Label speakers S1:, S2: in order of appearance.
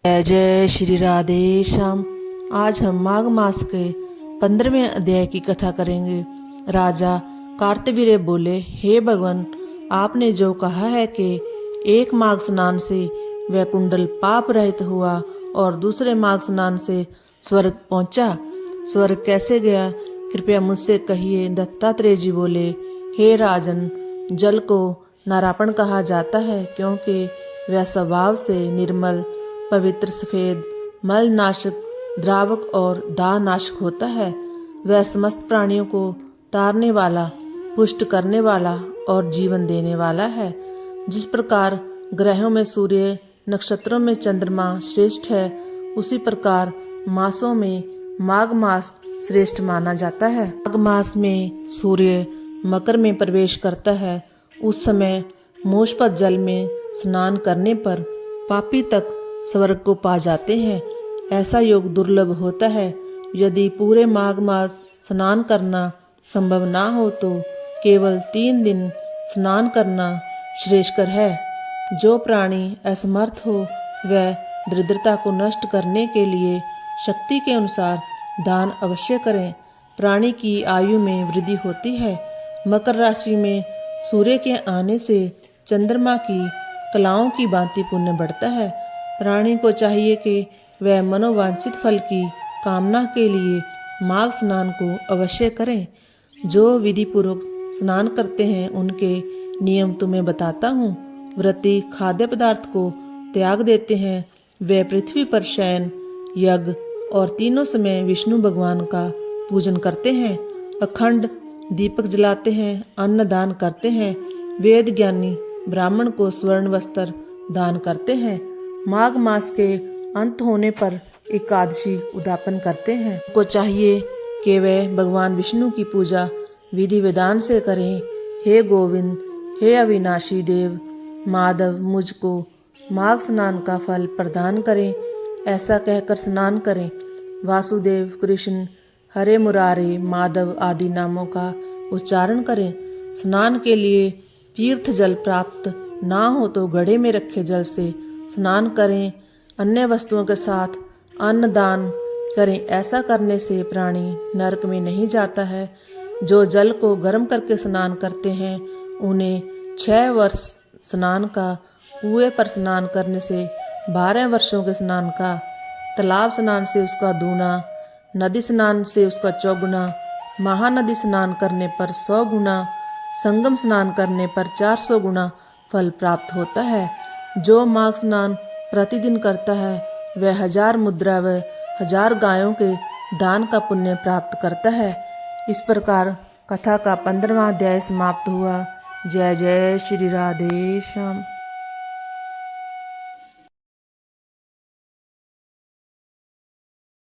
S1: जय जय श्री राधे श्याम। आज हम माघ मास के 15वें अध्याय की कथा करेंगे। राजा कार्तवीर्य बोले, हे भगवान, आपने जो कहा है कि एक माघ स्नान से वह कुंडल पाप रहित हुआ और दूसरे माघ स्नान से स्वर्ग पहुंचा, स्वर्ग कैसे गया, कृपया मुझसे कहिए। दत्तात्रेय जी बोले, हे राजन, जल को नारापण कहा जाता है क्योंकि वह स्वभाव से निर्मल, पवित्र, सफेद, मल नाशक, द्रावक और दाह नाशक होता है। वह समस्त प्राणियों को तारने वाला, पुष्ट करने वाला और जीवन देने वाला है। जिस प्रकार ग्रहों में सूर्य, नक्षत्रों में चंद्रमा श्रेष्ठ है, उसी प्रकार मासों में माघ मास श्रेष्ठ माना जाता है। माघ मास में सूर्य मकर में प्रवेश करता है। उस समय मोक्षपद जल में स्नान करने पर पापी तक स्वर्ग को पा जाते हैं। ऐसा योग दुर्लभ होता है। यदि पूरे माघ मास स्नान करना संभव ना हो तो केवल 3 दिन स्नान करना श्रेष्ठकर है। जो प्राणी असमर्थ हो वह दरिद्रता को नष्ट करने के लिए शक्ति के अनुसार दान अवश्य करें। प्राणी की आयु में वृद्धि होती है। मकर राशि में सूर्य के आने से चंद्रमा की कलाओं की भांति पुण्य बढ़ता है। प्राणी को चाहिए कि वह मनोवांछित फल की कामना के लिए माघ स्नान को अवश्य करें। जो विधि पूर्वक स्नान करते हैं उनके नियम तुम्हें बताता हूँ। व्रती खाद्य पदार्थ को त्याग देते हैं। वे पृथ्वी पर शयन, यज्ञ और तीनों समय विष्णु भगवान का पूजन करते हैं। अखंड दीपक जलाते हैं, अन्न दान करते हैं। वेद ज्ञानी ब्राह्मण को स्वर्ण वस्त्र दान करते हैं। माघ मास के अंत होने पर एकादशी उद्यापन करते हैं। उनको चाहिए कि वे भगवान विष्णु की पूजा विधि विधान से करें। हे गोविंद, हे अविनाशी देव माधव, मुझको माघ स्नान का फल प्रदान करें, ऐसा कहकर स्नान करें। वासुदेव, कृष्ण, हरे मुरारे, माधव आदि नामों का उच्चारण करें। स्नान के लिए तीर्थ जल प्राप्त ना हो तो घड़े में रखे जल से स्नान करें। अन्य वस्तुओं के साथ अन्न दान करें। ऐसा करने से प्राणी नरक में नहीं जाता है। जो जल को गर्म करके स्नान करते हैं उन्हें 6 वर्ष स्नान का, कुएं पर स्नान करने से 12 वर्षों के स्नान का, तालाब स्नान से उसका दूना, नदी स्नान से उसका 4 गुना, महानदी स्नान करने पर 100 गुना, संगम स्नान करने पर 400 गुना फल प्राप्त होता है। जो माघ स्नान प्रतिदिन करता है वह 1000 मुद्रा व 1000 गायों के दान का पुण्य प्राप्त करता है। इस प्रकार कथा का 15वां अध्याय समाप्त हुआ। जय जय श्री राधे श्याम।